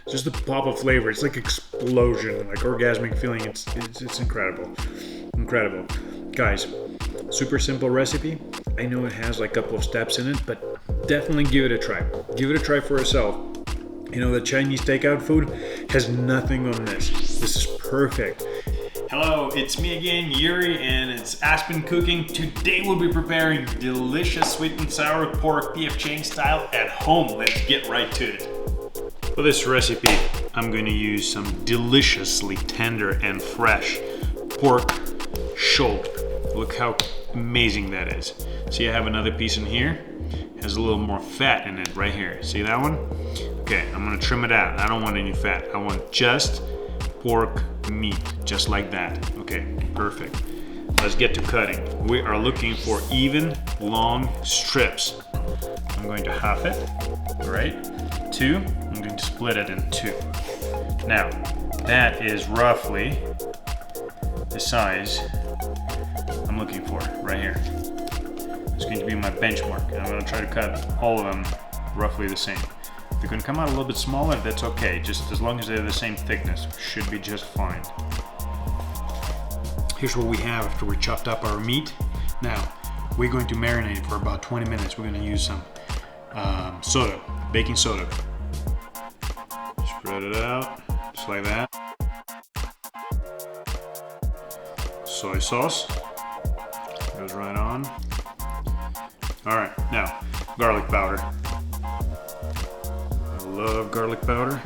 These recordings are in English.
just the pop of flavor. It's like explosion, like orgasmic feeling. It's incredible, incredible, guys. Super simple recipe. I know it has like a couple of steps in it, but definitely give it a try. Give it a try for yourself. You know, the Chinese takeout food has nothing on this. This is perfect. Hello, it's me again, Yuri, and it's Aspen Cooking. Today we'll be preparing delicious sweet and sour pork P.F. Chang style at home. Let's get right to it. For this recipe, I'm going to use some deliciously tender and fresh pork shoulder. Look how amazing that is. See, I have another piece in here. It has a little more fat in it right here. See that one? Okay, I'm gonna trim it out. I don't want any fat. I want just pork meat, just like that. Okay, perfect. Let's get to cutting. We are looking for even, long strips. I'm going to half it, right? 2, I'm going to split it in 2. Now, that is roughly the size I'm looking for right here. It's going to be my benchmark. I'm going to try to cut all of them roughly the same. If they're going to come out a little bit smaller, that's okay. Just as long as they're the same thickness, should be just fine. Here's what we have after we chopped up our meat. Now, we're going to marinate it for about 20 minutes. We're going to use some soda, baking soda. Spread it out, just like that. Soy sauce. Goes right on. Alright, now, garlic powder. I love garlic powder.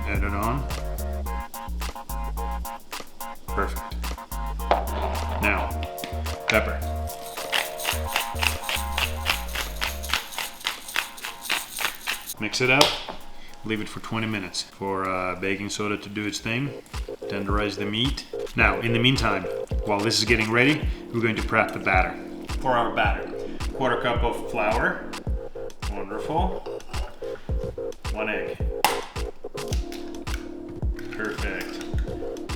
Add it on. Perfect. Now, pepper. Mix it up. Leave it for 20 minutes for baking soda to do its thing. Tenderize the meat. Now, in the meantime, while this is getting ready, we're going to prep the batter. For our batter, 1/4 cup of flour. Wonderful. 1 egg. Perfect.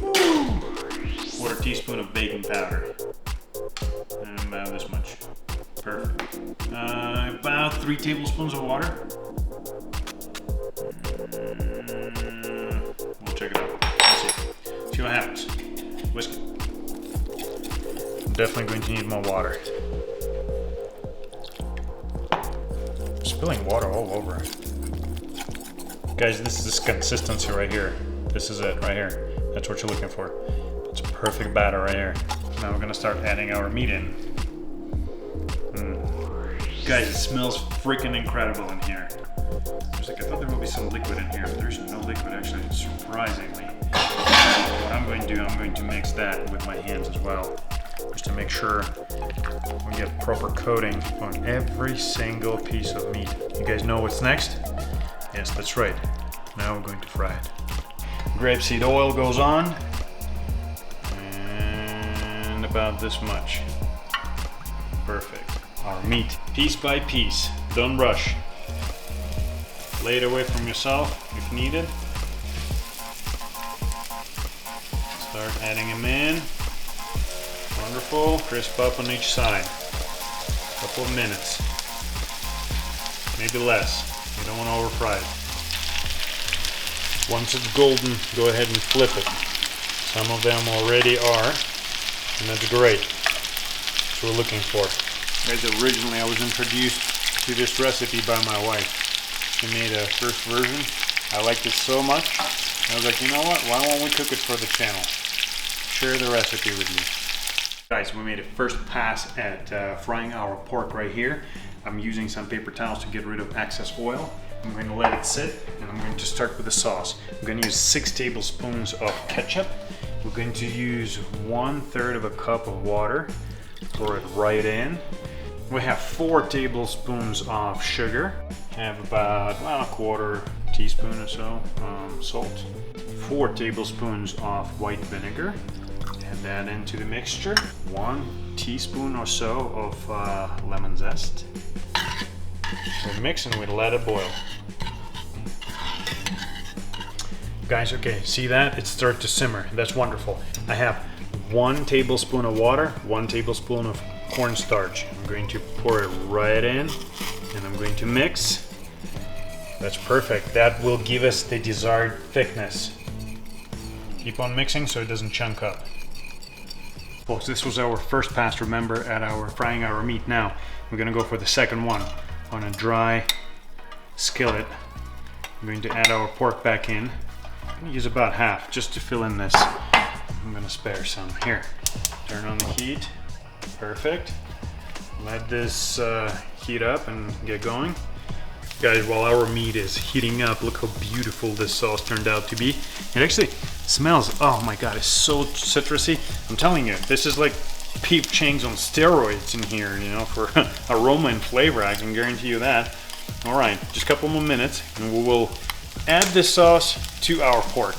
Woo! 1/4 teaspoon of baking powder. And about this much. Perfect. About 3 tablespoons of water. We'll check it out. Let's see what happens. Whisk it. I'm definitely going to need more water. Spilling water all over. Guys, this is this consistency right here. This is it right here. That's what you're looking for. It's a perfect batter right here. Now we're gonna start adding our meat in. Guys, it smells freaking incredible in here. I thought there would be some liquid in here, but there's no liquid actually, surprisingly. What I'm going to do, I'm going to mix that with my hands as well, just to make sure we get proper coating on every single piece of meat. You guys know what's next? Yes, that's right. Now we're going to fry it. Grapeseed oil goes on, and about this much. Perfect. Our meat, piece by piece, don't rush. Lay it away from yourself if needed. Start adding them in. Wonderful, crisp up on each side. Couple of minutes, maybe less. You don't want to over-fry it. Once it's golden, go ahead and flip it. Some of them already are, and that's great. That's what we're looking for. Guys, originally I was introduced to this recipe by my wife. She made a first version. I liked it so much. I was like, you know what? Why won't we cook it for the channel? Share the recipe with you. Guys, we made a first pass at frying our pork right here. I'm using some paper towels to get rid of excess oil. I'm going to let it sit, and I'm going to start with the sauce. I'm going to use 6 tablespoons of ketchup. We're going to use 1/3 of a cup of water. Pour it right in. We have 4 tablespoons of sugar. I have about 1/4 teaspoon or so salt. 4 tablespoons of white vinegar. Add that into the mixture. 1 teaspoon or so of lemon zest. We mix and we let it boil. Guys, okay, see that? It starts to simmer. That's wonderful. I have 1 tablespoon of water, 1 tablespoon of cornstarch. I'm going to pour it right in, and I'm going to mix That's perfect. That will give us the desired thickness. Keep on mixing so it doesn't chunk up. Folks, this was our first pass, remember, at our frying our meat. Now, we're gonna go for the second one on a dry skillet. I'm going to add our pork back in. I'm gonna use about half just to fill in this. I'm gonna spare some. Here, turn on the heat. Perfect. Let this heat up and get going. Guys, while our meat is heating up, look how beautiful this sauce turned out to be. It actually smells, oh my god, it's so citrusy. I'm telling you, this is like beef chings on steroids in here, you know, for aroma and flavor, I can guarantee you that. All right, just a couple more minutes and we will add this sauce to our pork.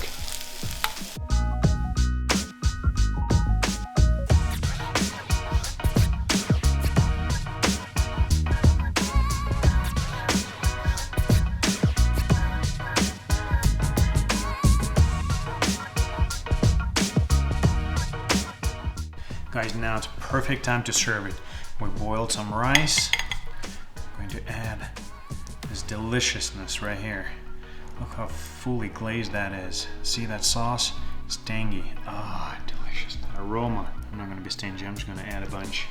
Guys, now it's a perfect time to serve it. We boiled some rice. I'm going to add this deliciousness right here. Look how fully glazed that is. See that sauce? It's tangy. Ah, delicious. That aroma. I'm not going to be stingy. I'm just going to add a bunch.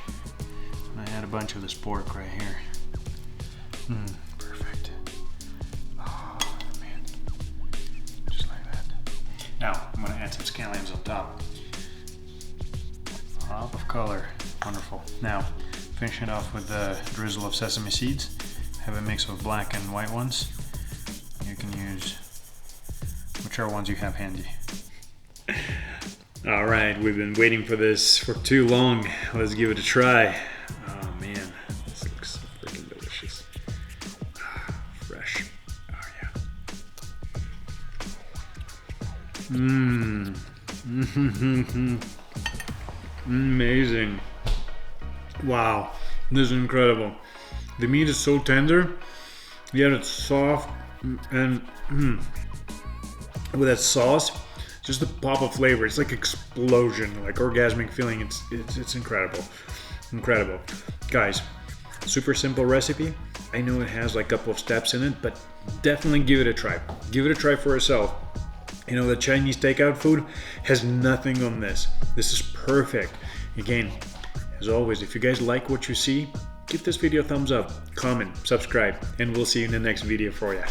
I'm going to add a bunch of this pork right here. Perfect. Oh, man. Just like that. Now, I'm going to add some scallions on top. Pop of color. Wonderful. Now, finish it off with a drizzle of sesame seeds. Have a mix of black and white ones. You can use whichever ones you have handy. All right, we've been waiting for this for too long. Let's give it a try. Oh man, this looks so freaking delicious. Fresh. Oh yeah. Amazing. Wow, this is incredible. The meat is so tender, yet it's soft, and with that sauce, just the pop of flavor. It's like explosion, like orgasmic feeling. It's incredible, incredible, guys. Super simple recipe. I know it has like a couple of steps in it, but definitely give it a try. Give it a try for yourself. You know, the Chinese takeout food has nothing on this. This is perfect. Again, as always, if you guys like what you see, give this video a thumbs up, comment, subscribe, and we'll see you in the next video for you.